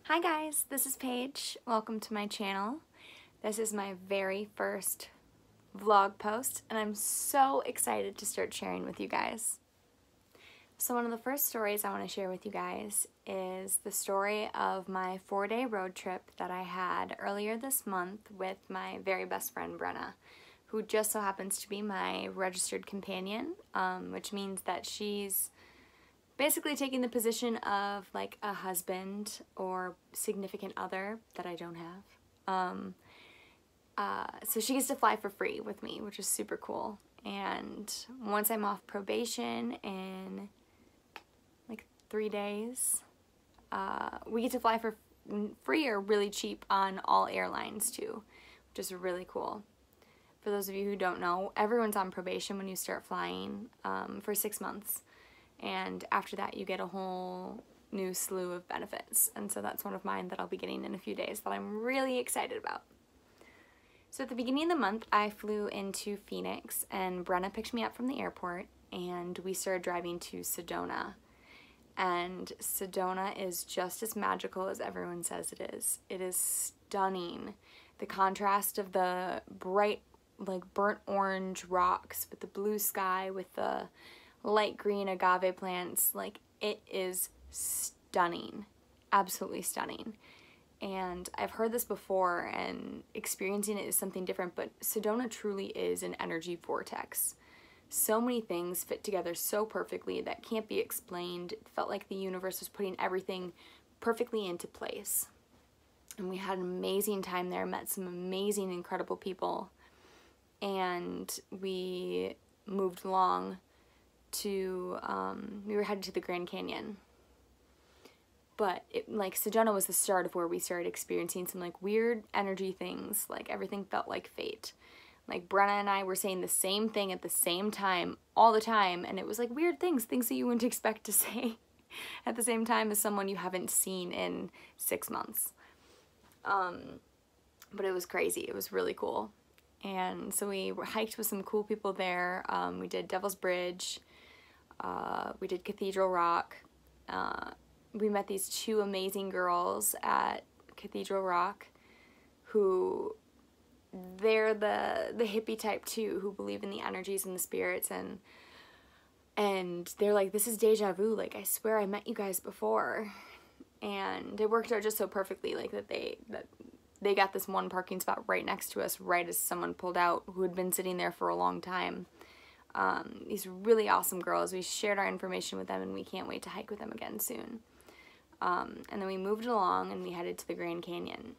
Hi guys, this is Paige. Welcome to my channel. This is my very first vlog post and I'm so excited to start sharing with you guys. So one of the first stories I want to share with you guys is the story of my 4-day road trip that I had earlier this month with my very best friend Brenna, who just so happens to be my registered companion, which means that she's basically taking the position of like a husband or significant other that I don't have. So she gets to fly for free with me, which is super cool. And once I'm off probation in like 3 days, we get to fly for free or really cheap on all airlines too, which is really cool. For those of you who don't know, everyone's on probation when you start flying for 6 months. And after that you get a whole new slew of benefits, and so that's one of mine that I'll be getting in a few days that I'm really excited about. So at the beginning of the month I flew into Phoenix and Brenna picked me up from the airport and we started driving to Sedona. And Sedona is just as magical as everyone says it is. It is stunning. The contrast of the bright like burnt orange rocks with the blue sky with the light green agave plants, like it is stunning, absolutely stunning. And I've heard this before and experiencing it is something different, but Sedona truly is an energy vortex. So many things fit together so perfectly that can't be explained. It felt like the universe was putting everything perfectly into place. And we had an amazing time there, met some amazing, incredible people, and we moved along to, we were headed to the Grand Canyon. But like Sedona was the start of where we started experiencing some like weird energy things. Like everything felt like fate. Like Brenna and I were saying the same thing at the same time all the time, and it was like weird things that you wouldn't expect to say at the same time as someone you haven't seen in 6 months. But it was crazy. It was really cool. And so we hiked with some cool people there. We did Devil's Bridge. We did Cathedral Rock. We met these 2 amazing girls at Cathedral Rock who they're the hippie type too, who believe in the energies and the spirits, and they're like, this is deja vu, like I swear I met you guys before. And it worked out just so perfectly, like that they got this one parking spot right next to us right as someone pulled out who had been sitting there for a long time. These really awesome girls. We shared our information with them and we can't wait to hike with them again soon. And then we moved along and we headed to the Grand Canyon.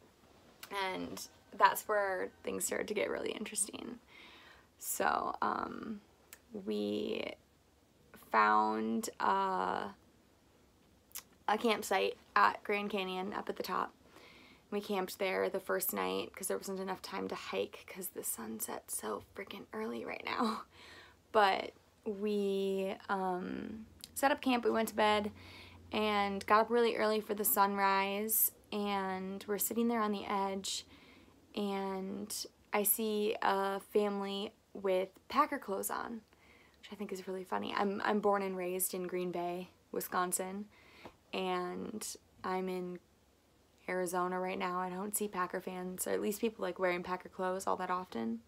And that's where things started to get really interesting. So we found a campsite at Grand Canyon up at the top. We camped there the first night because there wasn't enough time to hike because the sun sets so freaking early right now. But we set up camp, we went to bed, and got up really early for the sunrise, and we're sitting there on the edge, and I see a family with Packer clothes on, which I think is really funny. I'm born and raised in Green Bay, Wisconsin, and I'm in Arizona right now. I don't see Packer fans, or at least people like wearing Packer clothes all that often.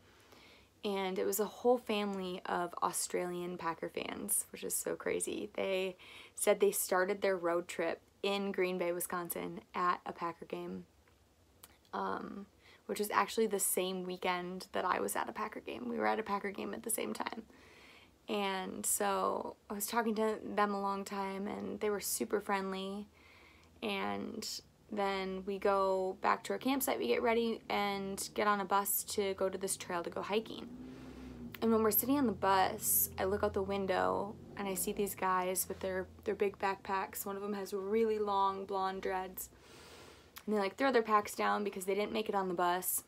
And it was a whole family of Australian Packer fans, which is so crazy. They said they started their road trip in Green Bay, Wisconsin at a Packer game, which was actually the same weekend that I was at a Packer game. We were at a Packer game at the same time. And so I was talking to them a long time and they were super friendly. And then we go back to our campsite, we get ready and get on a bus to go to this trail to go hiking. And when we're sitting on the bus, I look out the window and I see these guys with their big backpacks. One of them has really long blonde dreads. And they like throw their packs down because they didn't make it on the bus.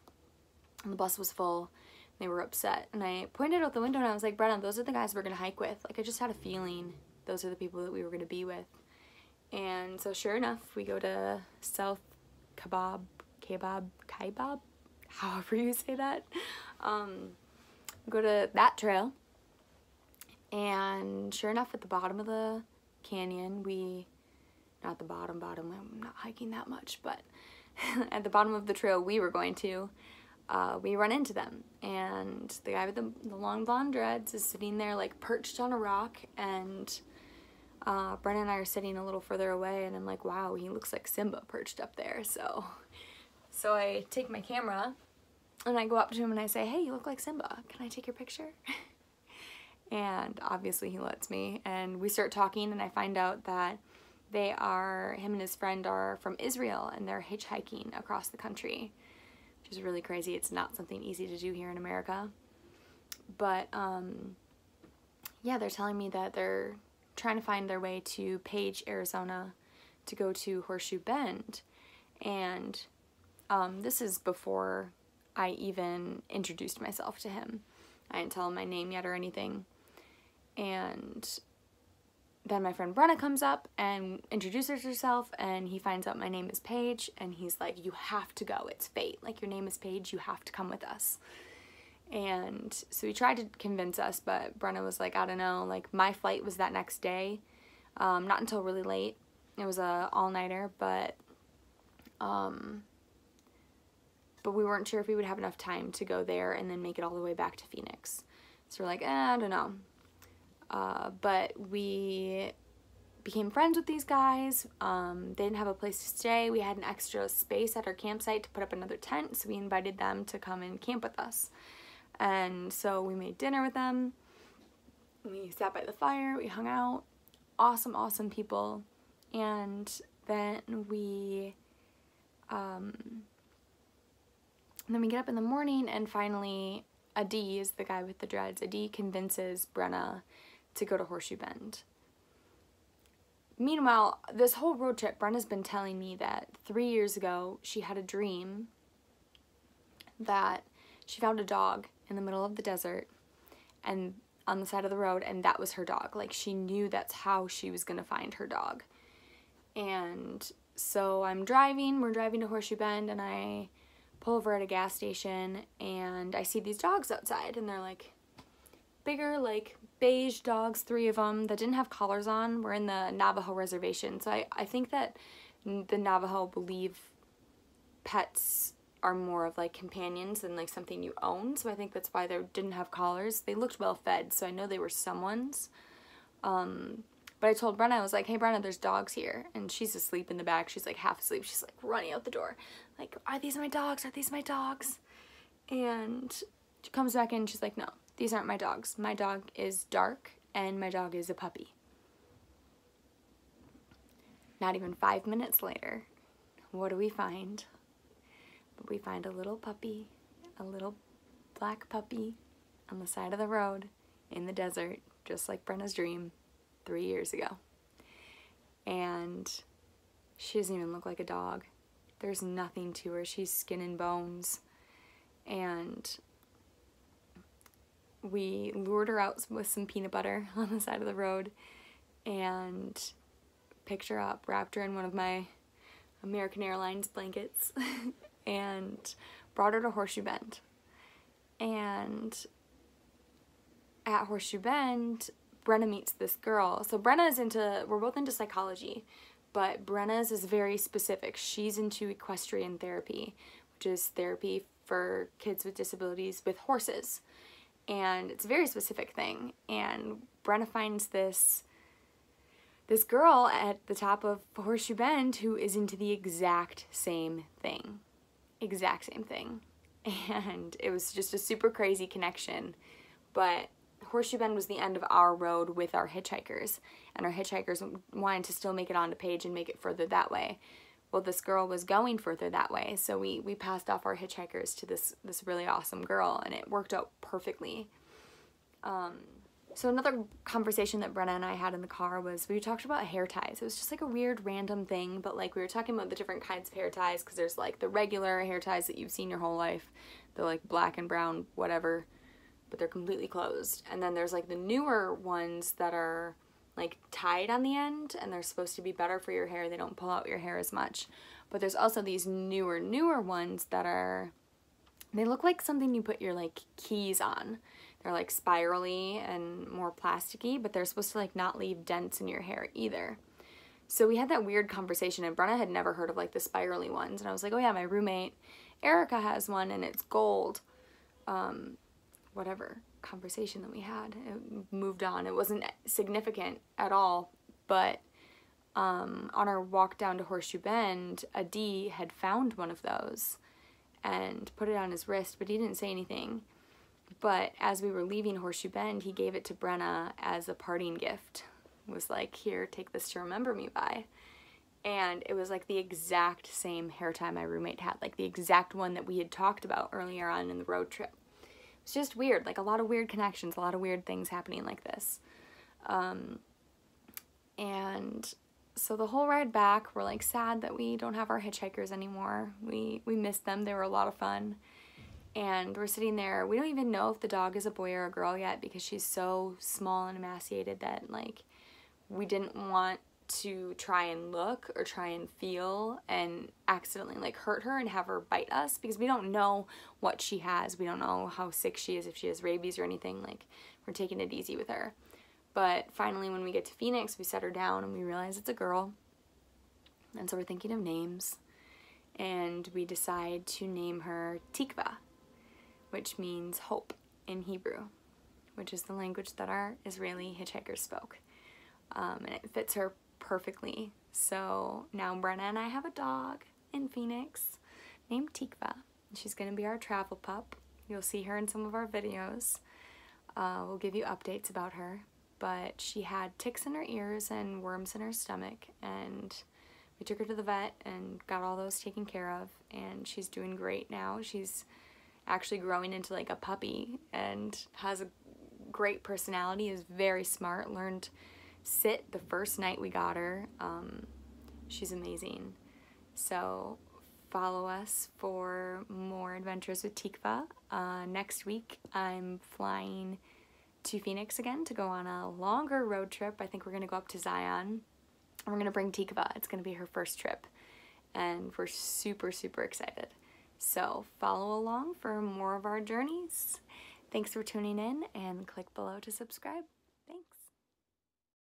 And the bus was full. And they were upset. And I pointed out the window and I was like, Brenna, those are the guys we're going to hike with. Like I just had a feeling those are the people that we were going to be with. And so sure enough, we go to South Kebab, however you say that. We go to that trail, and sure enough, at the bottom of the canyon, we not the bottom, I'm not hiking that much, but at the bottom of the trail we were going to, we run into them, and the guy with the long blonde dreads is sitting there like perched on a rock, and Brenna and I are sitting a little further away, and I'm like, wow, he looks like Simba perched up there. So I take my camera and I go up to him and I say, hey, you look like Simba, can I take your picture? And obviously he lets me, and we start talking, and I find out that him and his friend are from Israel, and they're hitchhiking across the country, which is really crazy. It's not something easy to do here in America. But yeah, they're telling me that they're trying to find their way to Paige, Arizona, to go to Horseshoe Bend. And this is before I even introduced myself to him. I didn't tell him my name yet or anything. And then my friend Brenna comes up and introduces herself, and he finds out my name is Paige, and he's like, you have to go, it's fate, like, your name is Paige, you have to come with us. And so he tried to convince us, but Brenna was like, I don't know, like, my flight was that next day, not until really late. It was a all-nighter, but we weren't sure if we would have enough time to go there and then make it all the way back to Phoenix. So we're like, I don't know. But we became friends with these guys. They didn't have a place to stay. We had an extra space at our campsite to put up another tent, so we invited them to come and camp with us. And so we made dinner with them. We sat by the fire. We hung out. Awesome, awesome people. And then we get up in the morning, and finally Adi is the guy with the dreads. Adi convinces Brenna to go to Horseshoe Bend. Meanwhile, this whole road trip, Brenna's been telling me that 3 years ago she had a dream that she found a dog in the middle of the desert and on the side of the road, and that was her dog. Like, she knew that's how she was gonna find her dog. And so we're driving to Horseshoe Bend, and I pull over at a gas station, and I see these dogs outside, and they're like bigger, like beige dogs, 3 of them that didn't have collars on. We're in the Navajo reservation, so I think that the Navajo believe pets are more of like companions than like something you own, so I think that's why they didn't have collars. They looked well fed, so I know they were someone's. But I told Brenna, I was like, hey Brenna, there's dogs here, and she's asleep in the back. She's like half asleep. She's like running out the door, like, are these my dogs? Are these my dogs? And she comes back in, she's like, no, these aren't my dogs. My dog is dark, and my dog is a puppy. Not even 5 minutes later, what do we find? We find a little puppy, a little black puppy on the side of the road in the desert, just like Brenna's dream 3 years ago. And she doesn't even look like a dog. There's nothing to her. She's skin and bones. And we lured her out with some peanut butter on the side of the road and picked her up, wrapped her in one of my American Airlines blankets, and brought her to Horseshoe Bend. And at Horseshoe Bend, Brenna meets this girl. So we're both into psychology, but Brenna's is very specific. She's into equestrian therapy, which is therapy for kids with disabilities with horses. And it's a very specific thing. And Brenna finds this girl at the top of Horseshoe Bend who is into the exact same thing. Exact same thing. And it was just a super crazy connection. But Horseshoe Bend was the end of our road with our hitchhikers, and our hitchhikers wanted to still make it onto Paige and make it further that way. Well, this girl was going further that way, so we passed off our hitchhikers to this really awesome girl, and it worked out perfectly. So another conversation that Brenna and I had in the car was we talked about hair ties. It was just like a weird random thing, but like we were talking about the different kinds of hair ties, because there's like the regular hair ties that you've seen your whole life. They're like black and brown, whatever, but they're completely closed. And then there's like the newer ones that are like tied on the end, and they're supposed to be better for your hair. They don't pull out your hair as much. But there's also these newer ones that they look like something you put your like keys on. They're like spirally and more plasticky, but they're supposed to like not leave dents in your hair either. So we had that weird conversation, and Brenna had never heard of like the spirally ones, and I was like, oh yeah, my roommate Erica has one and it's gold. Whatever conversation that we had, it moved on. It wasn't significant at all, but on our walk down to Horseshoe Bend, a D had found one of those and put it on his wrist, but he didn't say anything. But as we were leaving Horseshoe Bend, he gave it to Brenna as a parting gift. It was like, here, take this to remember me by. And it was like the exact same hair tie my roommate had, like the exact one that we had talked about earlier on in the road trip. It's just weird, like a lot of weird connections, a lot of weird things happening like this. And so the whole ride back, we're like sad that we don't have our hitchhikers anymore. We missed them. They were a lot of fun. And we're sitting there. We don't even know if the dog is a boy or a girl yet because she's so small and emaciated that like we didn't want to try and look or try and feel and accidentally like hurt her and have her bite us because we don't know what she has. We don't know how sick she is, if she has rabies or anything. Like, we're taking it easy with her. But finally when we get to Phoenix, we set her down and we realize it's a girl. And so we're thinking of names, and we decide to name her Tikva, which means hope in Hebrew, which is the language that our Israeli hitchhikers spoke. And it fits her perfectly. So now Brenna and I have a dog in Phoenix named Tikva. She's going to be our travel pup. You'll see her in some of our videos. We'll give you updates about her. But she had ticks in her ears and worms in her stomach, and we took her to the vet and got all those taken care of, and she's doing great now. She's actually growing into like a puppy and has a great personality, is very smart, learned sit the first night we got her. She's amazing. So follow us for more adventures with Tikva. Next week I'm flying to Phoenix again to go on a longer road trip. I think we're going to go up to Zion. And we're going to bring Tikva. It's going to be her first trip. And we're super, super excited. So follow along for more of our journeys. Thanks for tuning in, and click below to subscribe.